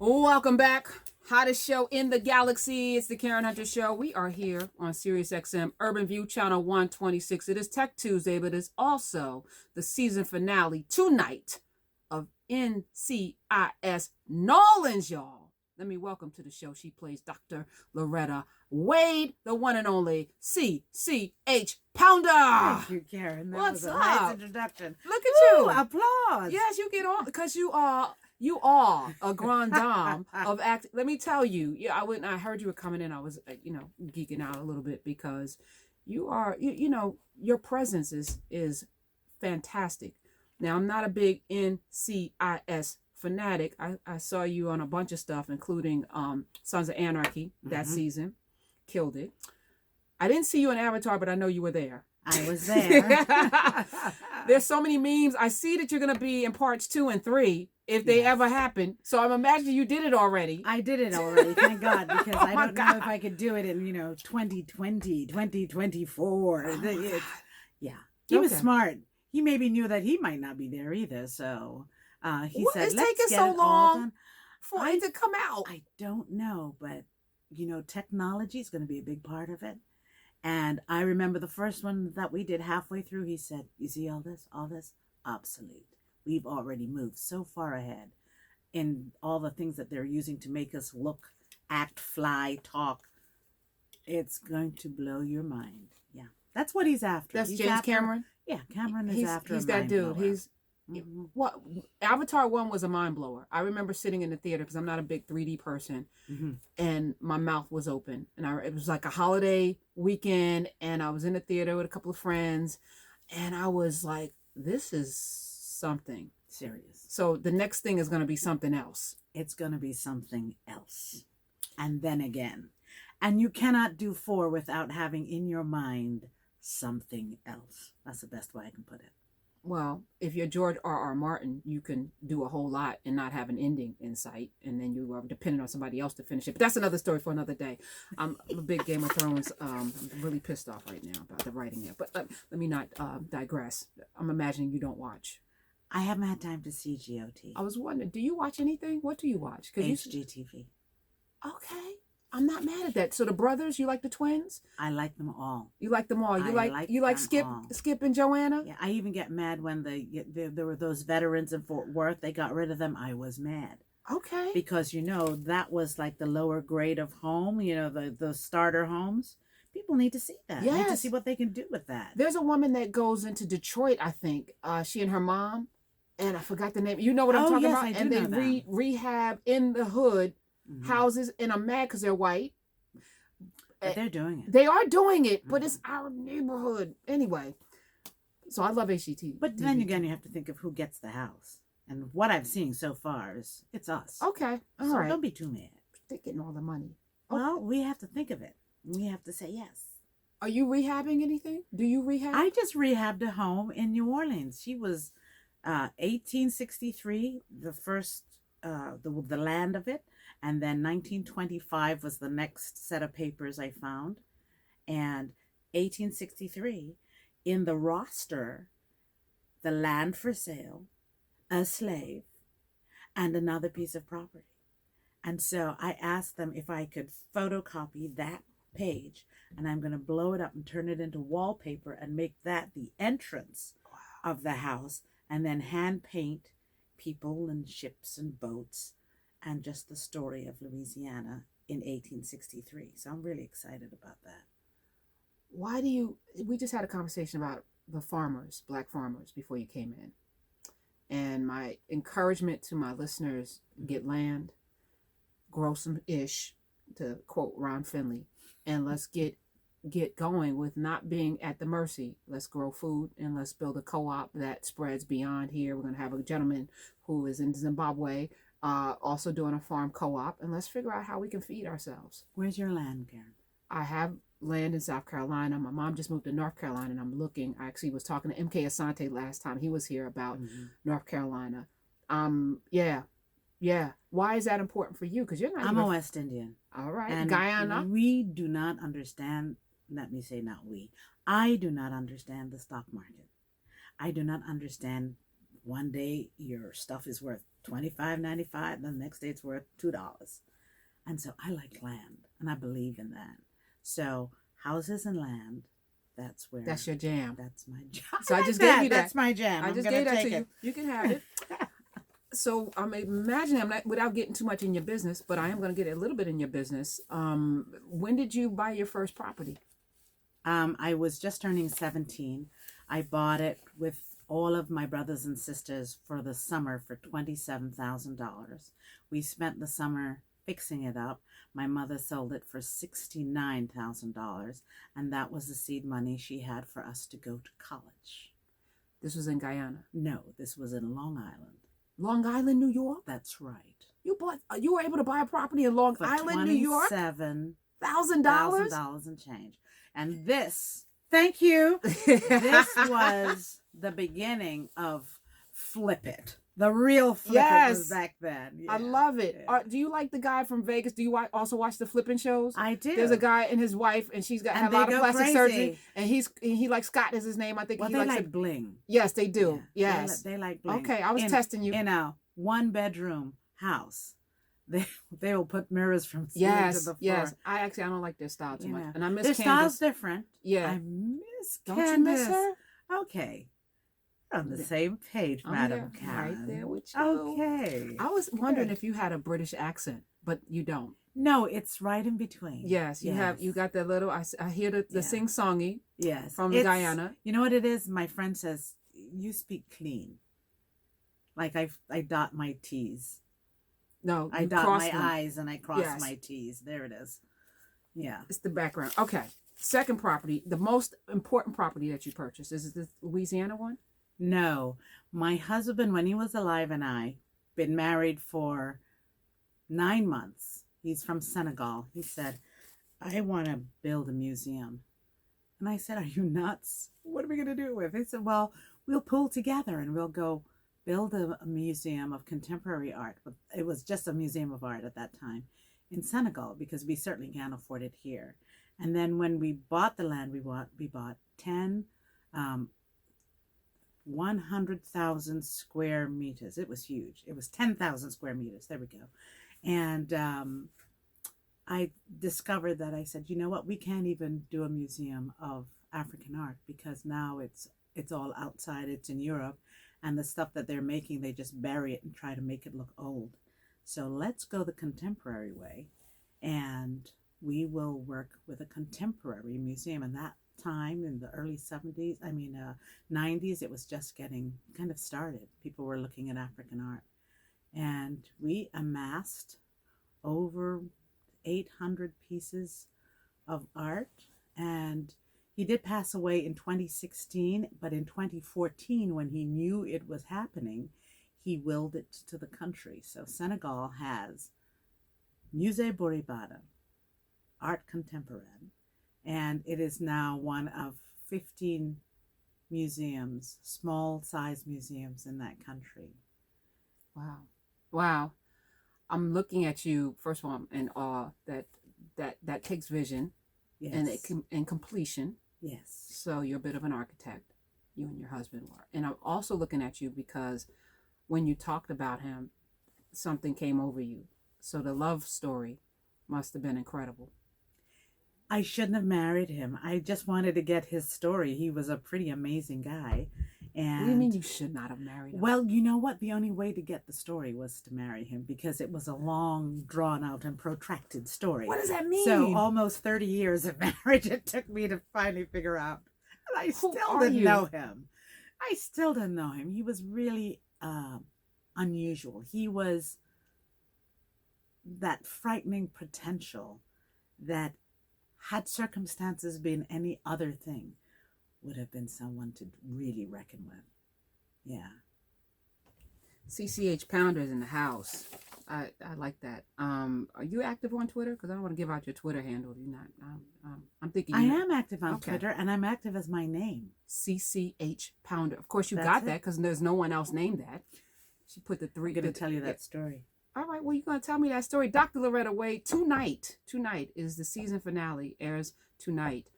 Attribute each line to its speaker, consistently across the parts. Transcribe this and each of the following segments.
Speaker 1: Welcome back. Hottest show in the galaxy. It's the Karen Hunter Show. We are here on Sirius XM Urban View Channel 126. It is Tech Tuesday, but it's also the season finale tonight of NCIS New Orleans, y'all. Let me welcome to the show. She plays Dr. Loretta Wade, the one and only CCH Pounder.
Speaker 2: Thank you, Karen. That
Speaker 1: What's
Speaker 2: was a
Speaker 1: up?
Speaker 2: nice introduction.
Speaker 1: Look at you.
Speaker 2: Applause.
Speaker 1: Yes, you get on because you are a grande dame of act. Let me tell you, I heard you were coming in. I was, geeking out a little bit because you are, your presence is fantastic. Now, I'm not a big NCIS fanatic. I saw you on a bunch of stuff, including Sons of Anarchy that season. Killed it. I didn't see you in Avatar, but I know you were there.
Speaker 2: I was there.
Speaker 1: There's so many memes. I see that you're going to be in parts 2 and 3 if they ever happen. So I'm imagining you did it already.
Speaker 2: I did it already, thank God, because I don't
Speaker 1: God.
Speaker 2: know if I could do it in, 2020, 2024. Yeah. He was smart. He maybe knew that he might not be there either. So he said,
Speaker 1: it's
Speaker 2: let's
Speaker 1: taking
Speaker 2: get
Speaker 1: so
Speaker 2: it all
Speaker 1: long
Speaker 2: done.
Speaker 1: for it to come out.
Speaker 2: I don't know, but, technology is going to be a big part of it. And I remember the first one that we did halfway through, he said, you see all this, obsolete. We've already moved so far ahead in all the things that they're using to make us look, act, fly, talk. It's going to blow your mind. Yeah. That's what he's after.
Speaker 1: That's
Speaker 2: he's
Speaker 1: James
Speaker 2: after,
Speaker 1: Cameron?
Speaker 2: Yeah, Cameron is after
Speaker 1: He's
Speaker 2: a
Speaker 1: that
Speaker 2: mind
Speaker 1: dude.
Speaker 2: blower.
Speaker 1: What Avatar 1 was a mind blower. I remember sitting in the theater because I'm not a big 3D person, and my mouth was open. And it was like a holiday weekend, and I was in the theater with a couple of friends, and I was like, "This is something
Speaker 2: serious."
Speaker 1: So the next thing is going to be something else.
Speaker 2: It's going to be something else, and then again, and you cannot do 4 without having in your mind something else. That's the best way I can put it.
Speaker 1: Well, if you're George R.R. Martin, you can do a whole lot and not have an ending in sight, and then you are dependent on somebody else to finish it. But that's another story for another day. I'm a big Game of Thrones. I'm really pissed off right now about the writing there. But let me not digress. I'm imagining you don't watch.
Speaker 2: I haven't had time to see GOT.
Speaker 1: I was wondering, do you watch anything? What do you watch?
Speaker 2: HGTV.
Speaker 1: Okay. I'm not mad at that. So the brothers, you like the twins?
Speaker 2: I like them all.
Speaker 1: You like them all. You like Skip and Joanna?
Speaker 2: Yeah, I even get mad when there were those veterans in Fort Worth. They got rid of them. I was mad.
Speaker 1: Okay.
Speaker 2: Because that was like the lower grade of home. The starter homes. People need to see that.
Speaker 1: Yes.
Speaker 2: Need to see what they can do with that.
Speaker 1: There's a woman that goes into Detroit, I think. She and her mom, and I forgot the name. You know what I'm talking about? And they rehab in the hood. Houses, and I'm mad because they're white.
Speaker 2: But they're doing it.
Speaker 1: They are doing it, but it's our neighborhood anyway. So I love HGTV.
Speaker 2: But then again, you have to think of who gets the house. And what I've seen so far is it's us.
Speaker 1: Okay, all right.
Speaker 2: Don't be too mad.
Speaker 1: They're getting all the money.
Speaker 2: Well, we have to think of it. We have to say yes.
Speaker 1: Are you rehabbing anything? Do you rehab?
Speaker 2: I just rehabbed a home in New Orleans. She was 1863, the first, the land of it. And then 1925 was the next set of papers I found. And 1863, in the roster, the land for sale, a slave, and another piece of property. And so I asked them if I could photocopy that page, and I'm going to blow it up and turn it into wallpaper and make that the entrance of the house, and then hand paint people and ships and boats and just the story of Louisiana in 1863. So I'm really excited about that.
Speaker 1: We just had a conversation about the farmers, black farmers, before you came in. And my encouragement to my listeners, get land, grow some ish, to quote Ron Finley, and let's get going with not being at the mercy. Let's grow food and let's build a co-op that spreads beyond here. We're going to have a gentleman who is in Zimbabwe also doing a farm co-op, and let's figure out how we can feed ourselves.
Speaker 2: Where's your land, Karen? I
Speaker 1: have land in South Carolina. My mom just moved to North Carolina, and I'm looking. I actually was talking to MK Asante last time he was here about North Carolina. Yeah. Why is that important for you? Because you're not.
Speaker 2: I'm a West Indian.
Speaker 1: All right,
Speaker 2: and
Speaker 1: Guyana.
Speaker 2: We do not understand. Let me say, not we. I do not understand the stock market. I do not understand. One day your stuff is worth $25.95. Then the next day it's worth $2. And so I like land, and I believe in that. So houses and land, that's where
Speaker 1: That's your jam.
Speaker 2: That's my jam.
Speaker 1: So I just gave you that.
Speaker 2: That's my jam.
Speaker 1: I just gave that to you. You can have it. So I'm imagining, I'm not, without getting too much in your business, but I am going to get a little bit in your business. When did you buy your first property?
Speaker 2: I was just turning 17. I bought it with all of my brothers and sisters for the summer for $27,000. We spent the summer fixing it up. My mother sold it for $69,000, and that was the seed money she had for us to go to college.
Speaker 1: This was in Guyana?
Speaker 2: No, this was in Long Island.
Speaker 1: Long Island, New York?
Speaker 2: That's right.
Speaker 1: You were able to buy a property in Long Island, New York?
Speaker 2: $27,000 and change. And this, thank you. This was the beginning of Flip It. The real Flip It was back then. Yeah.
Speaker 1: I love it.
Speaker 2: Yeah.
Speaker 1: Do you like the guy from Vegas? Do you also watch the flipping shows?
Speaker 2: I do.
Speaker 1: There's a guy and his wife, and she's had a lot of plastic surgery, and he like Scott is his name. I think.
Speaker 2: Well,
Speaker 1: he
Speaker 2: they
Speaker 1: likes
Speaker 2: like bling.
Speaker 1: Yes, they do.
Speaker 2: Yeah.
Speaker 1: Yes,
Speaker 2: they like bling.
Speaker 1: Okay, I was testing you.
Speaker 2: In a 1-bedroom house, they will put mirrors from ceiling to the floor.
Speaker 1: Yes. I don't like their style too much, and I miss
Speaker 2: their
Speaker 1: Candace.
Speaker 2: style's different.
Speaker 1: Yeah,
Speaker 2: I miss
Speaker 1: Don't
Speaker 2: Candace.
Speaker 1: you miss her?
Speaker 2: Okay. On the same page,
Speaker 1: I'm
Speaker 2: Madam
Speaker 1: there,
Speaker 2: Karen.
Speaker 1: right there with you.
Speaker 2: Okay.
Speaker 1: I was wondering if you had a British accent, but you don't.
Speaker 2: No, it's right in between.
Speaker 1: Yes, you have. You got that little. I hear the sing-songy.
Speaker 2: Yes,
Speaker 1: from Guyana.
Speaker 2: You know what it is? My friend says you speak clean. Like I dot my T's.
Speaker 1: No,
Speaker 2: I dot my I's and I cross my T's. There it is. Yeah,
Speaker 1: it's the background. Okay, second property, the most important property that you purchased, is it the Louisiana one?
Speaker 2: No, my husband, when he was alive, and I been married for 9 months. He's from Senegal. He said, I want to build a museum. And I said, are you nuts? What are we going to do with it? He said, well, we'll pull together and we'll go build a museum of contemporary art. But it was just a museum of art at that time in Senegal, because we certainly can't afford it here. And then when we bought the land, we bought 10 100,000 square meters. It was huge. It was 10,000 square meters. There we go. And I discovered that I said, you know what? We can't even do a museum of African art, because now it's all outside. It's in Europe, and the stuff that they're making, they just bury it and try to make it look old. So let's go the contemporary way, and we will work with a contemporary museum. And that time in the early 90s, it was just getting kind of started. People were looking at African art, and we amassed over 800 pieces of art. And he did pass away in 2016, but in 2014, when he knew it was happening, he willed it to the country. So Senegal has Musée Bouribada, Art Contemporaine, and it is now one of 15 museums, small size museums in that country.
Speaker 1: Wow. I'm looking at you, first of all, in awe that takes vision. Yes. And completion.
Speaker 2: Yes.
Speaker 1: So you're a bit of an architect, you and your husband were. And I'm also looking at you because when you talked about him, something came over you. So the love story must have been incredible.
Speaker 2: I shouldn't have married him. I just wanted to get his story. He was a pretty amazing guy. And
Speaker 1: what do you mean you should not have married him?
Speaker 2: Well, you know what? The only way to get the story was to marry him, because it was a long, drawn-out and protracted story.
Speaker 1: What does that mean?
Speaker 2: So almost 30 years of marriage it took me to finally figure out. And I still didn't know him. I still didn't know him. He was really unusual. He was that frightening potential that, had circumstances been any other thing, would have been someone to really reckon with. Yeah.
Speaker 1: CCH Pounder is in the house. I like that. Are you active on Twitter? Because I don't want to give out your Twitter handle. You're not. I'm thinking.
Speaker 2: I am active on Twitter, and I'm active as my name.
Speaker 1: CCH Pounder. Of course, you got that because there's no one else named that. She put the 3.
Speaker 2: I'm going to tell you that story.
Speaker 1: All right, well, you're going to tell me that story. Dr. Loretta Wade, tonight is the season finale, airs tonight,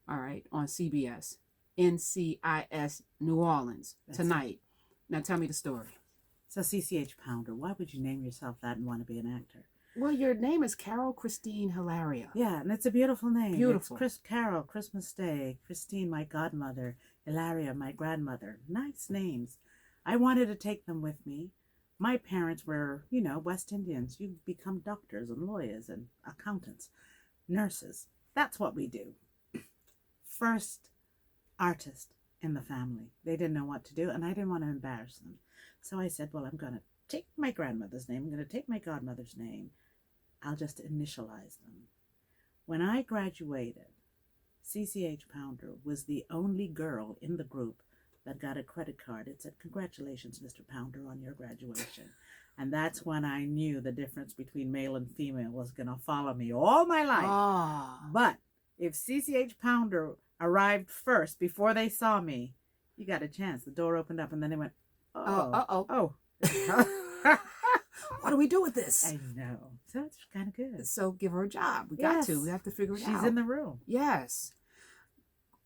Speaker 1: all right, on CBS, NCIS New Orleans, tonight. Now tell me the story.
Speaker 2: So CCH Pounder, why would you name yourself that and want to be an actor?
Speaker 1: Well, your name is Carol Christine Hilaria.
Speaker 2: Yeah, and it's a beautiful name.
Speaker 1: Beautiful.
Speaker 2: It's Carol, Christmas Day, Christine, my godmother, Hilaria, my grandmother. Nice names. I wanted to take them with me. My parents were, West Indians. You become doctors and lawyers and accountants, nurses. That's what we do. First artist in the family. They didn't know what to do, and I didn't want to embarrass them. So I said, well, I'm going to take my grandmother's name. I'm going to take my godmother's name. I'll just initialize them. When I graduated, CCH Pounder was the only girl in the group that got a credit card. It said, congratulations, Mr. Pounder, on your graduation. And that's when I knew the difference between male and female was going to follow me all my life.
Speaker 1: Oh.
Speaker 2: But if CCH Pounder arrived first before they saw me, you got a chance. The door opened up and then they went, oh.
Speaker 1: What do we do with this?
Speaker 2: I know. So it's kind of good.
Speaker 1: So give her a job. We have to figure it out.
Speaker 2: She's in the room.
Speaker 1: Yes.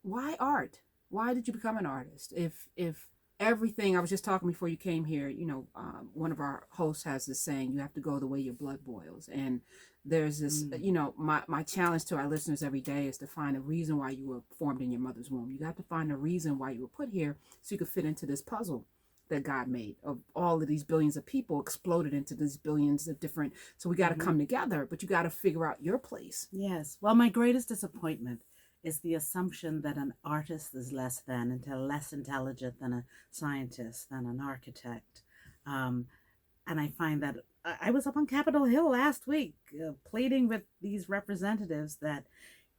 Speaker 1: Why art? Why did you become an artist? If everything, I was just talking before you came here, one of our hosts has this saying, you have to go the way your blood boils. And there's this, my challenge to our listeners every day is to find a reason why you were formed in your mother's womb. You got to find a reason why you were put here so you could fit into this puzzle that God made of all of these billions of people exploded into these billions of different. So we got to come together, but you got to figure out your place.
Speaker 2: Yes. Well, my greatest disappointment is the assumption that an artist is less intelligent than a scientist, than an architect. And I find that I was up on Capitol Hill last week pleading with these representatives that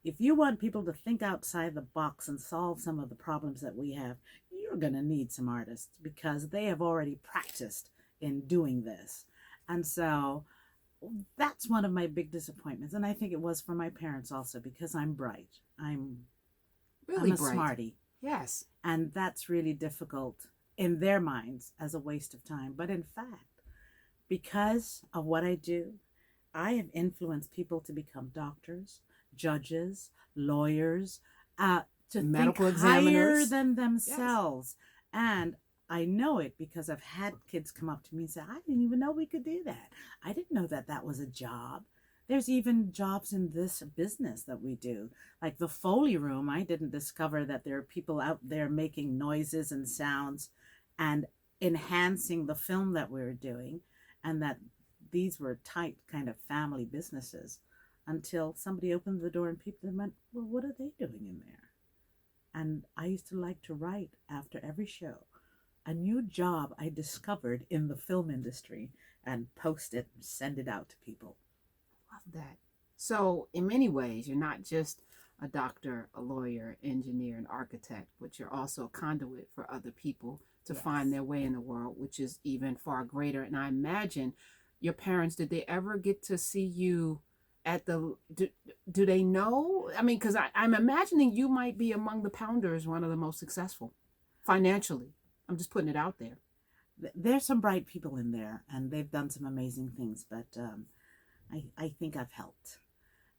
Speaker 2: if you want people to think outside the box and solve some of the problems that we have, you're going to need some artists because they have already practiced in doing this. And so that's one of my big disappointments. And I think it was for my parents also because I'm bright. I'm a
Speaker 1: bright.
Speaker 2: smarty.
Speaker 1: Yes.
Speaker 2: And that's really difficult in their minds as a waste of time. But in fact, because of what I do, I have influenced people to become doctors, judges, lawyers, to
Speaker 1: medical
Speaker 2: think
Speaker 1: examiners
Speaker 2: higher than themselves. Yes. And I know it because I've had kids come up to me and say, I didn't even know we could do that. I didn't know that that was a job. There's even jobs in this business that we do. Like the Foley room, I didn't discover that there are people out there making noises and sounds and enhancing the film that we were doing, and that these were tight kind of family businesses until somebody opened the door and people went, well, what are they doing in there? And I used to like to write after every show a new job I discovered in the film industry and post it and send it out to people.
Speaker 1: Love that. So in many ways, you're not just a doctor, a lawyer, engineer, an architect, but you're also a conduit for other people to find their way in the world, which is even far greater. And I imagine your parents, did they ever get to see you at the, do they know? I mean, because I'm imagining you might be among the Pounders, one of the most successful financially. I'm just putting it out there.
Speaker 2: There's some bright people in there, and they've done some amazing things, but I think I've helped.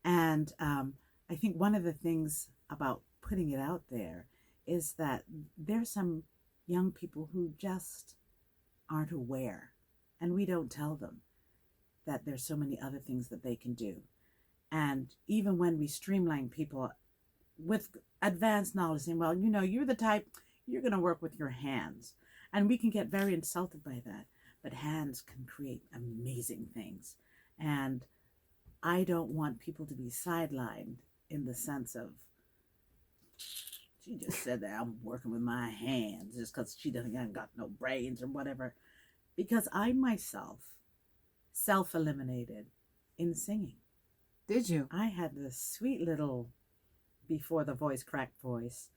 Speaker 2: And I think one of the things about putting it out there is that there's some young people who just aren't aware, and we don't tell them that there's so many other things that they can do. And even when we streamline people with advanced knowledge, saying, well, you're the type, you're going to work with your hands. And we can get very insulted by that. But hands can create amazing things. And I don't want people to be sidelined in the sense of, she just said that I'm working with my hands just because she doesn't got no brains or whatever. Because I myself self-eliminated in singing.
Speaker 1: Did you?
Speaker 2: I had this sweet little before the voice cracked voice.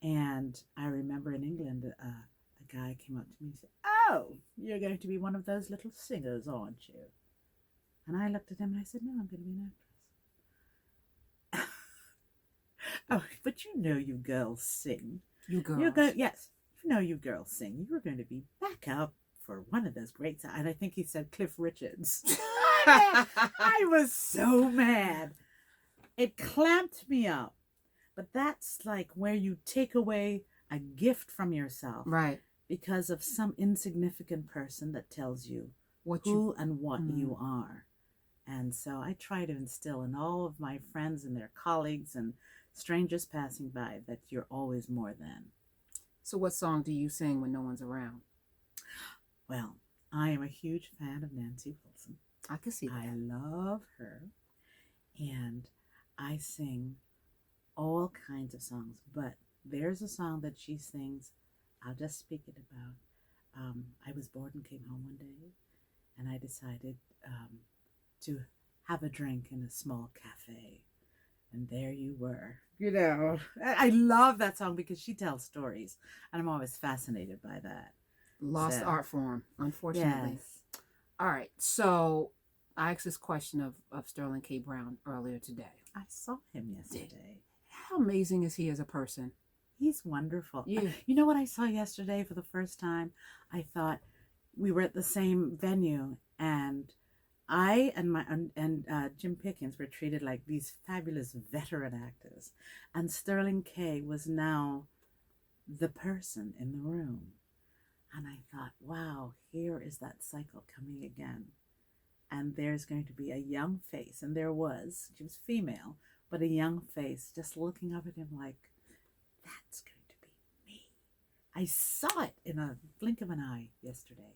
Speaker 2: And I remember in England, a guy came up to me and said, oh, you're going to be one of those little singers, aren't you? And I looked at him and I said, no, I'm going to be an actress. Oh, but you girls sing.
Speaker 1: You girls.
Speaker 2: Yes, you girls sing. You're going to be back up for one of those great, and I think he said Cliff Richards. I was so mad. It clamped me up. But that's like where you take away a gift from yourself.
Speaker 1: Right.
Speaker 2: because of some insignificant person that tells you
Speaker 1: What
Speaker 2: who and what
Speaker 1: Mm.
Speaker 2: you are. And so I try to instill in all of my friends and their colleagues and strangers passing by that you're always more than.
Speaker 1: So what song do you sing when no one's around?
Speaker 2: Well, I am a huge fan of Nancy Wilson.
Speaker 1: I can see that.
Speaker 2: I love her. And I sing all kinds of songs, but there's a song that she sings. I'll just speak it about. I was bored and came home one day, and I decided to have a drink in a small cafe. And there you were. You know, I love that song because she tells stories, and I'm always fascinated by that.
Speaker 1: Lost
Speaker 2: So,
Speaker 1: art form, unfortunately.
Speaker 2: yes.
Speaker 1: All right. So I asked this question of Sterling K. Brown earlier today.
Speaker 2: I saw him yesterday.
Speaker 1: How amazing is he as a person?
Speaker 2: He's wonderful.
Speaker 1: Yeah.
Speaker 2: You know what I saw yesterday for the first time? I thought we were at the same venue, and I and Jim Pickens were treated like these fabulous veteran actors, and Sterling K was now the person in the room. And I thought, wow, here is that cycle coming again. And there's going to be a young face, and there was, she was female, but a young face just looking up at him like, that's going to be me. I saw it in a blink of an eye yesterday.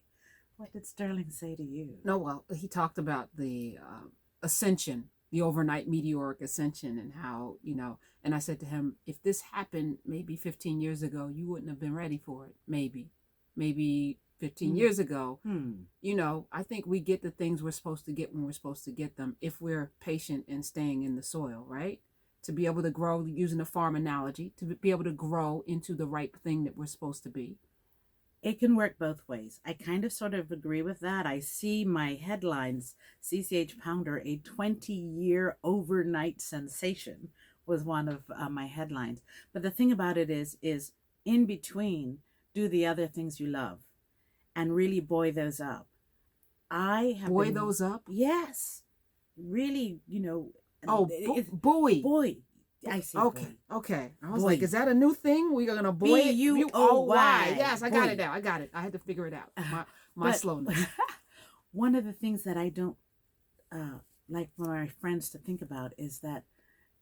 Speaker 2: What did Sterling say to you?
Speaker 1: No, well, he talked about the ascension, the overnight meteoric ascension, and how, and I said to him, if this happened maybe 15 years ago, you wouldn't have been ready for it. Maybe 15 years ago. I think we get the things we're supposed to get when we're supposed to get them if we're patient and staying in the soil, right? To be able to grow, using a farm analogy, to be able to grow into the ripe thing that we're supposed to be.
Speaker 2: It can work both ways. I kind of sort of agree with that. I see my headlines, CCH Pounder, a 20-year overnight sensation, was one of my headlines. But the thing about it is in between, do the other things you love and really buoy those up.
Speaker 1: Buoy those up?
Speaker 2: Yes. Really,
Speaker 1: buoy.
Speaker 2: Buoy. I see.
Speaker 1: Okay.
Speaker 2: Boy.
Speaker 1: Okay. I was
Speaker 2: Boy.
Speaker 1: like, is that a new thing? We're gonna buoy it?
Speaker 2: B-U-O-Y.
Speaker 1: Yes, I got it now. I got it. I had to figure it out. My slowness.
Speaker 2: One of the things that I don't like for my friends to think about is that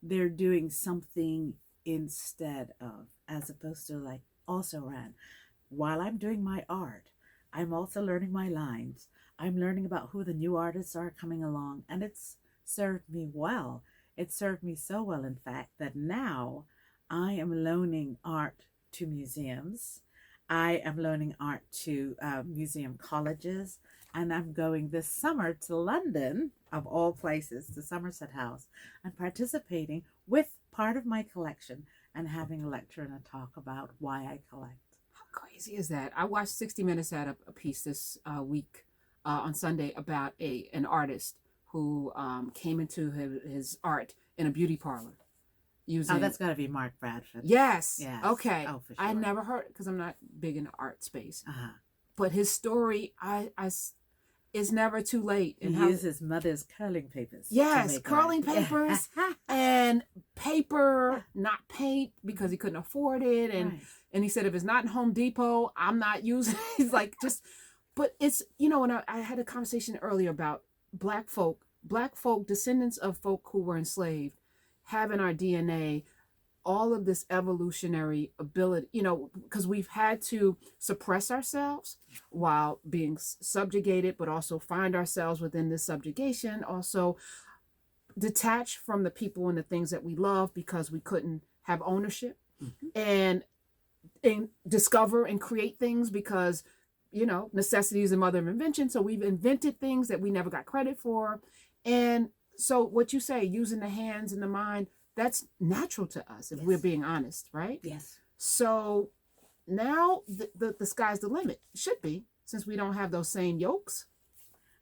Speaker 2: they're doing something instead of, as opposed to like also ran. While I'm doing my art, I'm also learning my lines. I'm learning about who the new artists are coming along, and it's served me well. It served me so well, in fact, that now I am loaning art to museums. I am loaning art to museum colleges, and I'm going this summer to London, of all places, to Somerset House, and participating with part of my collection and having a lecture and a talk about why I collect.
Speaker 1: How crazy is that? I watched 60 Minutes had a piece this week on Sunday about an artist who came into his art in a beauty parlor.
Speaker 2: That's got to be Mark Bradford.
Speaker 1: Yes.
Speaker 2: Yes.
Speaker 1: Okay.
Speaker 2: Oh, for sure.
Speaker 1: I never heard, because I'm not big in the art space.
Speaker 2: Uh-huh.
Speaker 1: But his story, it's never too late.
Speaker 2: And he used his mother's curling papers.
Speaker 1: Yes, curling papers and paper, not paint, because he couldn't afford it. And he said, if it's not in Home Depot, I'm not using it. He's like, but it's, and I had a conversation earlier about black folk, descendants of folk who were enslaved, have in our DNA all of this evolutionary ability, because we've had to suppress ourselves while being subjugated, but also find ourselves within this subjugation, also detach from the people and the things that we love because we couldn't have ownership, and discover and create things because, necessity is the mother of invention. So we've invented things that we never got credit for. And so what you say, using the hands and the mind, that's natural to us if we're being honest, right?
Speaker 2: Yes.
Speaker 1: So now the sky's the limit. Should be, since we don't have those same yokes.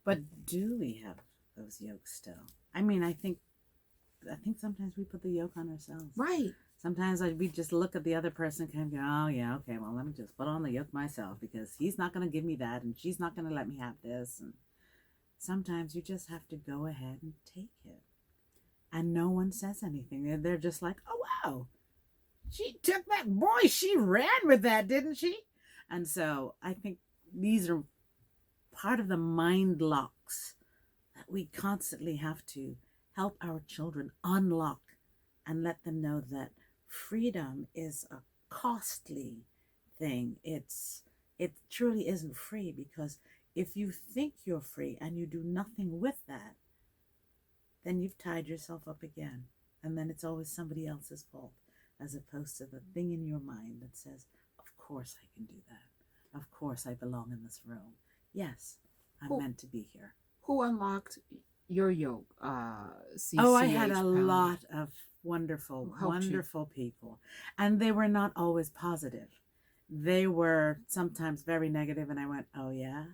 Speaker 2: But do we have those yokes still? I mean, I think sometimes we put the yoke on ourselves.
Speaker 1: Right.
Speaker 2: Sometimes we just look at the other person and kind of go, oh yeah, okay, well, let me just put on the yoke myself because he's not going to give me that and she's not going to let me have this. And sometimes you just have to go ahead and take it. And no one says anything. They're just like, oh, wow, she took that. Boy, she ran with that, didn't she? And so I think these are part of the mind locks that we constantly have to help our children unlock and let them know that freedom is a costly thing. It truly isn't free, because if you think you're free and you do nothing with that, then you've tied yourself up again. And then it's always somebody else's fault, as opposed to the thing in your mind that says, of course I can do that. Of course I belong in this room. Yes, I'm meant to be here.
Speaker 1: Who unlocked your yoke? CCH
Speaker 2: Oh, I had a
Speaker 1: Pounder.
Speaker 2: lot of wonderful, wonderful people. And they were not always positive. They were sometimes very negative, and I went, oh yeah,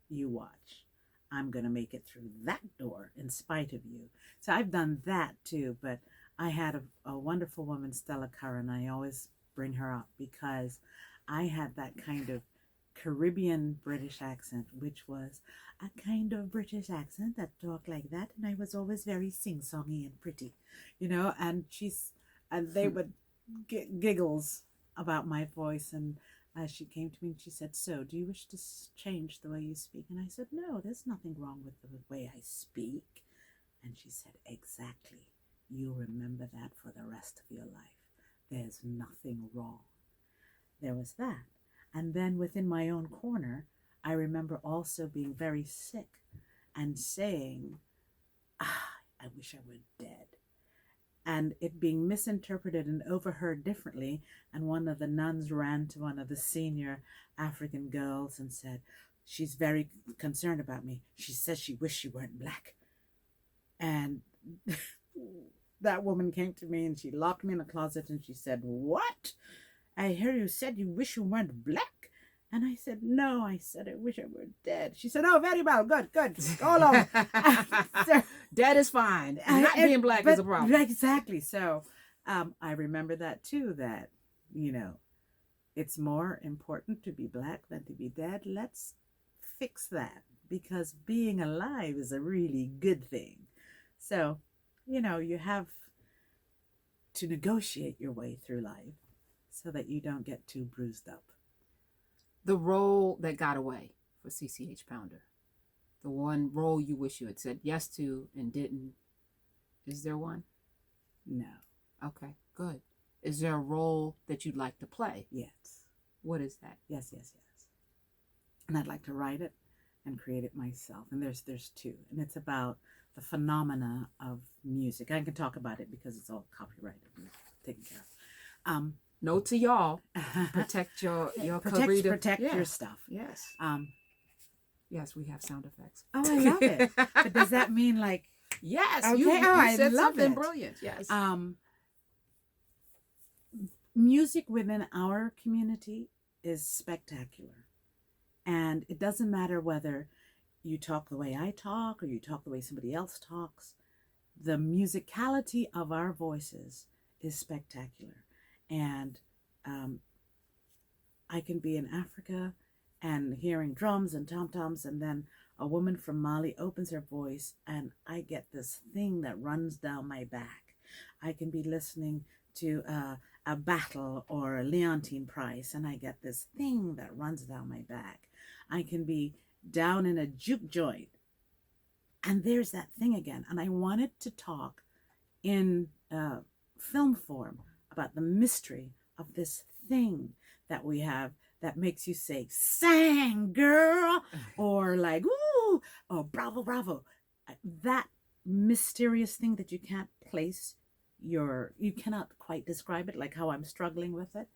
Speaker 2: you watch. I'm going to make it through that door in spite of you. So I've done that too, but I had a wonderful woman, Stella Curran. I always bring her up because I had that kind of Caribbean British accent, which was a kind of British accent that talked like that, and I was always very sing-songy and pretty, and they would get giggles about my voice. And as she came to me and she said, so do you wish to change the way you speak? And I said, no, there's nothing wrong with the way I speak. And she said, exactly, you'll remember that for the rest of your life. There's nothing wrong. There was that. And then within my own corner, I remember also being very sick and saying, I wish I were dead. And it being misinterpreted and overheard differently. And one of the nuns ran to one of the senior African girls and said, she's very concerned about me. She says she wished she weren't black. And that woman came to me and she locked me in a closet and she said, what? I hear you said you wish you weren't black. And I said, no, I said, I wish I were dead. She said, oh, very well. Good. Go along. So,
Speaker 1: dead is fine. Not being black is a problem.
Speaker 2: Exactly. So I remember that too, that, it's more important to be black than to be dead. Let's fix that, because being alive is a really good thing. So, you have to negotiate your way through life so that you don't get too bruised up.
Speaker 1: The role that got away for CCH Pounder, the one role you wish you had said yes to and didn't, is there one?
Speaker 2: No.
Speaker 1: Okay, good. Is there a role that you'd like to play?
Speaker 2: Yes.
Speaker 1: What is that?
Speaker 2: Yes. And I'd like to write it and create it myself. And there's two. And it's about the phenomena of music. I can talk about it because it's all copyrighted and taken care of.
Speaker 1: Note to y'all, protect your career.
Speaker 2: Protect your stuff.
Speaker 1: Yes. Yes, we have sound effects.
Speaker 2: Oh, I love it. But does that mean like?
Speaker 1: Yes.
Speaker 2: Okay.
Speaker 1: You
Speaker 2: I
Speaker 1: said
Speaker 2: love
Speaker 1: something
Speaker 2: it.
Speaker 1: brilliant. Yes.
Speaker 2: Music within our community is spectacular, and it doesn't matter whether you talk the way I talk or you talk the way somebody else talks. The musicality of our voices is spectacular. And I can be in Africa and hearing drums and tom-toms, and then a woman from Mali opens her voice and I get this thing that runs down my back. I can be listening to a battle or a Leontine Price and I get this thing that runs down my back. I can be down in a juke joint and there's that thing again. And I wanted to talk in film form about the mystery of this thing that we have that makes you say, sang, girl, or like, ooh, or bravo, bravo. That mysterious thing that you can't place you cannot quite describe it, like how I'm struggling with it.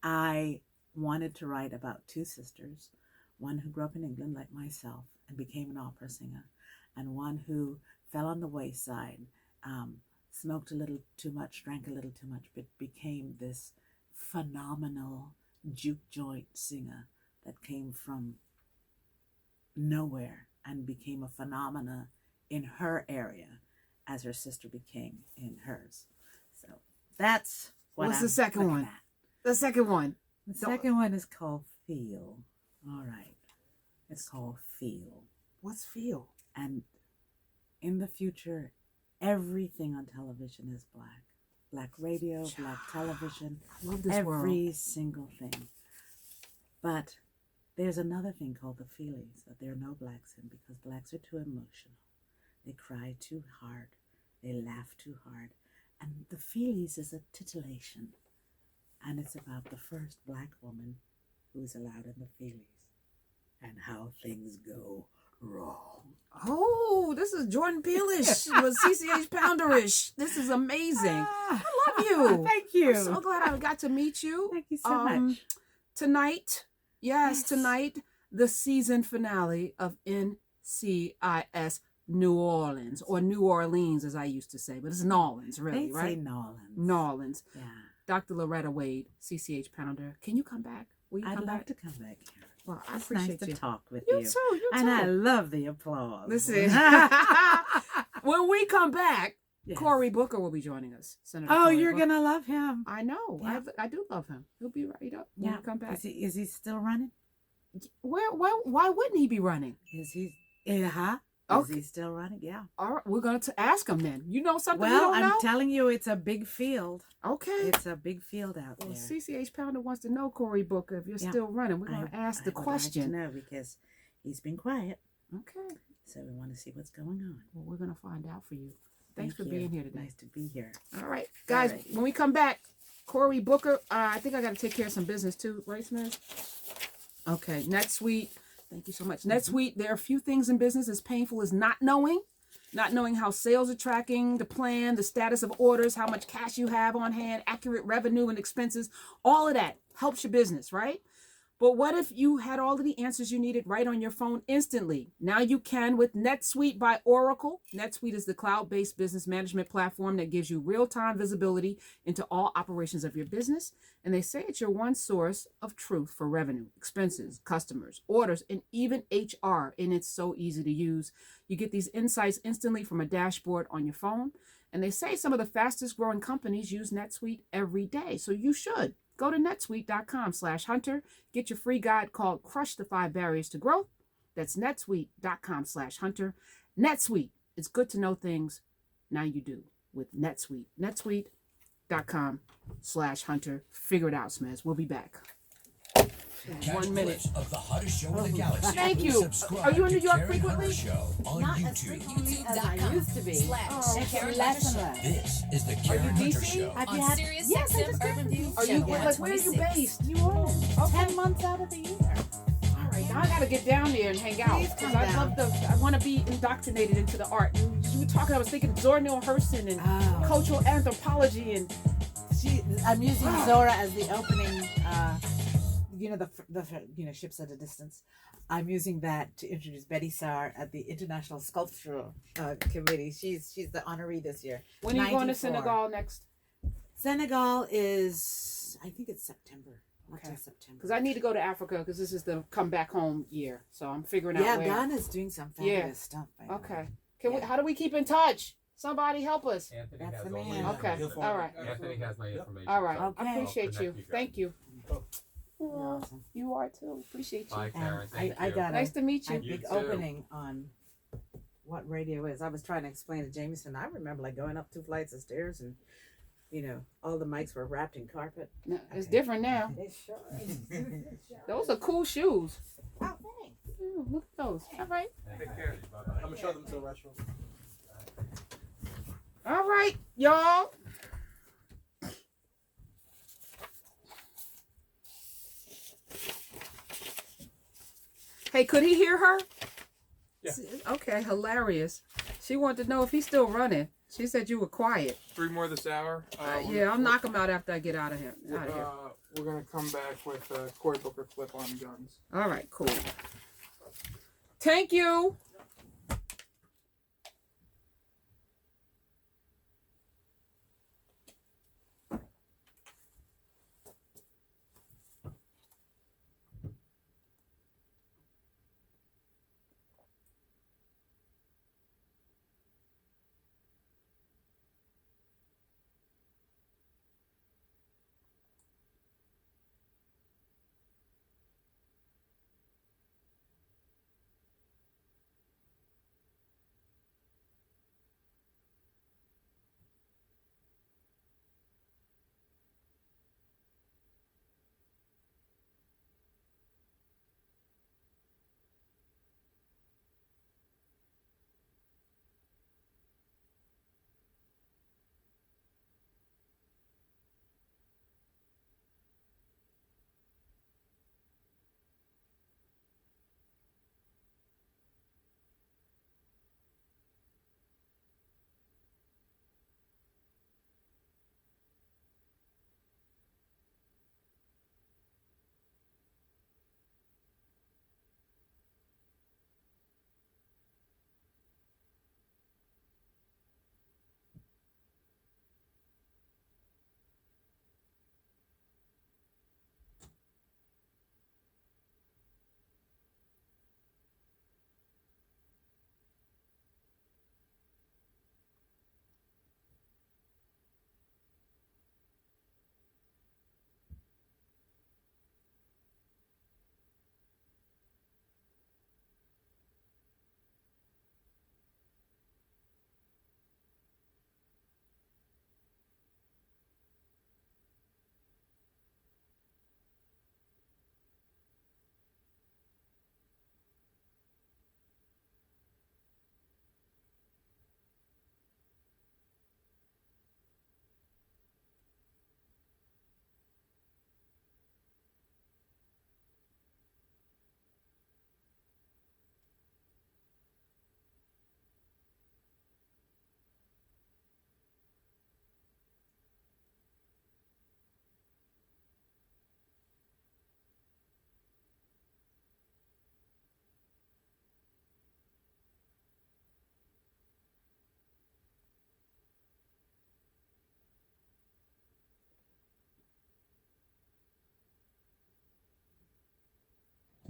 Speaker 2: I wanted to write about two sisters, one who grew up in England like myself and became an opera singer, and one who fell on the wayside, smoked a little too much, drank a little too much, but became this phenomenal juke joint singer that came from nowhere and became a phenomena in her area as her sister became in hers. So that's
Speaker 1: what's the second one? The second one.
Speaker 2: The second one is called Feel. All right. It's called Feel.
Speaker 1: What's Feel?
Speaker 2: And in the future, everything on television is black. Black radio, black television.
Speaker 1: I love this
Speaker 2: every
Speaker 1: world.
Speaker 2: Single thing. But There's another thing called the feelies that there are no blacks in because blacks are too emotional. They cry too hard. They laugh too hard. And the feelies is a titillation. And it's about the first black woman who is allowed in the feelies and how things go wrong.
Speaker 1: Oh, this is Jordan Peelish with CCH Pounderish. This is amazing. I love you.
Speaker 2: Thank you.
Speaker 1: I'm so glad I got to meet you.
Speaker 2: Thank you so much.
Speaker 1: Tonight, tonight, the season finale of NCIS New Orleans, or New Orleans as I used to say, but it's N'Orleans, really,
Speaker 2: They'd
Speaker 1: right?
Speaker 2: say N'Orleans.
Speaker 1: N'Orleans.
Speaker 2: Yeah.
Speaker 1: Dr. Loretta Wade, CCH Pounder. Can you come back? Will you
Speaker 2: I'd
Speaker 1: come
Speaker 2: love
Speaker 1: back?
Speaker 2: to come back here.
Speaker 1: Well, I
Speaker 2: It's
Speaker 1: appreciate
Speaker 2: nice
Speaker 1: you.
Speaker 2: to talk with
Speaker 1: You
Speaker 2: you.
Speaker 1: too, you too.
Speaker 2: And I love the applause.
Speaker 1: Listen, when we come back,
Speaker 2: Yes.
Speaker 1: Cory Booker will be joining us. Senator
Speaker 2: Oh,
Speaker 1: Cory
Speaker 2: you're
Speaker 1: Booker.
Speaker 2: gonna love him.
Speaker 1: I know.
Speaker 2: Yeah.
Speaker 1: I do love him. He'll be right up when we come back.
Speaker 2: Is he still running?
Speaker 1: Why wouldn't he be running?
Speaker 2: Is he? Is
Speaker 1: Okay.
Speaker 2: he still running? Yeah.
Speaker 1: All right, we're going to ask him then. You know something we
Speaker 2: Well,
Speaker 1: don't know?
Speaker 2: I'm telling you, it's a big field.
Speaker 1: Okay.
Speaker 2: It's a big field out
Speaker 1: Well,
Speaker 2: there.
Speaker 1: CCH Pounder wants to know, Cory Booker, if you're
Speaker 2: Yeah.
Speaker 1: still running. We're going to ask the
Speaker 2: I would
Speaker 1: question.
Speaker 2: like to know because he's been quiet,
Speaker 1: Okay.
Speaker 2: so we want to see what's going on.
Speaker 1: Well, we're going to find out for you. Thanks
Speaker 2: Thank
Speaker 1: for
Speaker 2: you.
Speaker 1: being here today.
Speaker 2: Nice to be here.
Speaker 1: All right, guys,
Speaker 2: All right.
Speaker 1: when we come back, Cory Booker, I think I got to take care of some business too, right, Smith? Okay, NetSuite. Thank you so much. NetSuite, there are a few things in business as painful as not knowing how sales are tracking, the plan, the status of orders, how much cash you have on hand, accurate revenue and expenses. All of that helps your business, right? But what if you had all of the answers you needed right on your phone instantly? Now you can with NetSuite by Oracle. NetSuite is the cloud-based business management platform that gives you real-time visibility into all operations of your business. And they say it's your one source of truth for revenue, expenses, customers, orders, and even HR. And it's so easy to use. You get these insights instantly from a dashboard on your phone. And they say some of the fastest growing companies use NetSuite every day. So you should. Go to netsuite.com/hunter. Get your free guide called Crush the 5 Barriers to Growth. That's netsuite.com/hunter. NetSuite. It's good to know things. Now you do with NetSuite. netsuite.com/hunter. Figure it out, Smez. We'll be back.
Speaker 3: Catch
Speaker 1: 1 minute.
Speaker 3: clips of the hottest show in the galaxy.
Speaker 1: Thank you.
Speaker 3: Subscribe
Speaker 1: Are you in
Speaker 3: to
Speaker 1: New York
Speaker 3: Carrie Hunter
Speaker 1: frequently?
Speaker 3: Show on
Speaker 4: Not as
Speaker 3: YouTube.
Speaker 4: frequently as I used to be.
Speaker 2: It's
Speaker 4: Carrie
Speaker 2: less and
Speaker 4: Hunter
Speaker 2: less.
Speaker 3: This is the Carrie Hunter
Speaker 1: DC?
Speaker 3: Show.
Speaker 2: Have
Speaker 4: On
Speaker 2: you had?
Speaker 4: Sirius
Speaker 2: Yes, I
Speaker 4: XM
Speaker 2: just
Speaker 4: Urban
Speaker 2: came
Speaker 4: View.
Speaker 2: from
Speaker 1: Are you
Speaker 4: Channel
Speaker 1: like, where are you
Speaker 4: 126.
Speaker 1: based?
Speaker 2: New Orleans.
Speaker 1: Okay.
Speaker 2: 10 months out of the year.
Speaker 1: All right, now I gotta get down there and hang out
Speaker 2: Please
Speaker 1: because
Speaker 2: come
Speaker 1: I love I want to be indoctrinated into the art. And you were talking, I was thinking Zora Neale Hurston and
Speaker 2: Oh.
Speaker 1: cultural anthropology and
Speaker 2: I'm using Zora as the opening. The ships at a distance. I'm using that to introduce Betty Saar at the International Sculptural Committee. She's the honoree this year.
Speaker 1: when are you going to
Speaker 2: 94.
Speaker 1: Senegal next?
Speaker 2: Senegal is, I think it's September. Not till
Speaker 1: Okay.
Speaker 2: September.
Speaker 1: Because I need to go to Africa because this is the come back home year. So I'm figuring out where.
Speaker 2: Ghana's doing some fabulous stuff. By the way.
Speaker 1: Okay. Can we?
Speaker 2: Yeah.
Speaker 1: How do we keep in touch? Somebody help us.
Speaker 5: Anthony
Speaker 2: That's
Speaker 5: has
Speaker 2: the
Speaker 5: all
Speaker 2: man.
Speaker 5: my
Speaker 1: Okay.
Speaker 5: information.
Speaker 1: All right.
Speaker 5: Anthony has my information.
Speaker 1: All right.
Speaker 2: Okay.
Speaker 1: I appreciate
Speaker 5: I'll
Speaker 1: you.
Speaker 5: connect
Speaker 1: Thank you.
Speaker 5: guys.
Speaker 2: You're
Speaker 1: Aw,
Speaker 2: awesome.
Speaker 1: you are too. Appreciate you.
Speaker 5: Bye, Karen.
Speaker 2: And
Speaker 5: Thank
Speaker 2: I
Speaker 5: you.
Speaker 2: got
Speaker 1: Nice to meet
Speaker 2: a
Speaker 1: you.
Speaker 5: You
Speaker 2: big
Speaker 5: too.
Speaker 2: opening on what radio is. I was trying to explain to Jameson. I remember like going up 2 flights of stairs and all the mics were wrapped in carpet.
Speaker 1: No, it's
Speaker 2: Okay.
Speaker 1: different now.
Speaker 2: It sure is.
Speaker 1: Those are cool shoes.
Speaker 2: Oh, thanks.
Speaker 1: Ooh, look at those. All right.
Speaker 5: Take care. Bye-bye.
Speaker 6: I'm gonna show them to the restaurant.
Speaker 1: All right, y'all. Hey, could he hear her?
Speaker 6: Yeah.
Speaker 1: Okay, hilarious. She wanted to know if he's still running. She said you were quiet.
Speaker 6: 3 more this hour.
Speaker 1: Yeah, I'll knock him out after I get out of here. Out of here.
Speaker 6: We're gonna come back with a Cory Booker clip on guns.
Speaker 1: All right, cool. Thank you.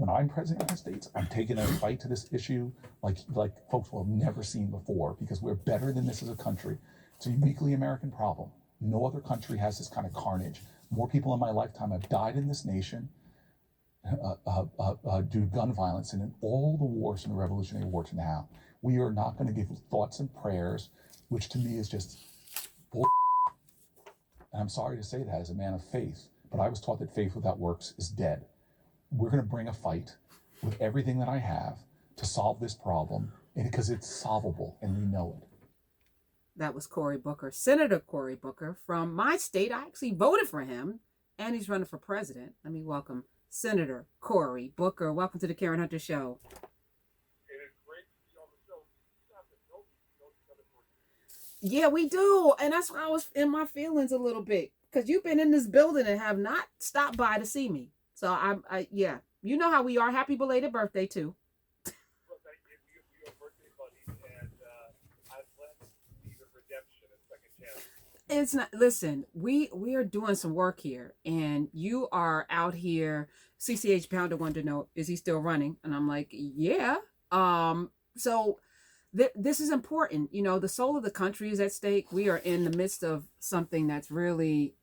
Speaker 7: when I'm president of the United States, I'm taking a fight to this issue like folks will have never seen before, because we're better than this as a country. It's a uniquely American problem. No other country has this kind of carnage. More people in my lifetime have died in this nation due to gun violence and in all the wars from the Revolutionary War to now. We are not going to give thoughts and prayers, which to me is just bull. And I'm sorry to say that as a man of faith, but I was taught that faith without works is dead. We're going to bring a fight with everything that I have to solve this problem, and because it's solvable and we know it.
Speaker 1: That was Cory Booker, Senator Cory Booker from my state. I actually voted for him, and he's running for president. Let me welcome Senator Cory Booker. Welcome to the Karen Hunter Show. Yeah, we do. And that's why I was in my feelings a little bit, because you've been in this building and have not stopped by to see me. So yeah, you know how we are. Happy belated birthday too.
Speaker 8: Well, thank you. Your birthday, buddy, and I've let Stephen redemption a second chance.
Speaker 1: It's not. Listen, we are doing some work here, and you are out here. CCH Pounder wanted to know, is he still running? And I'm like, yeah. So this is important. You know, the soul of the country is at stake. We are in the midst of something that's really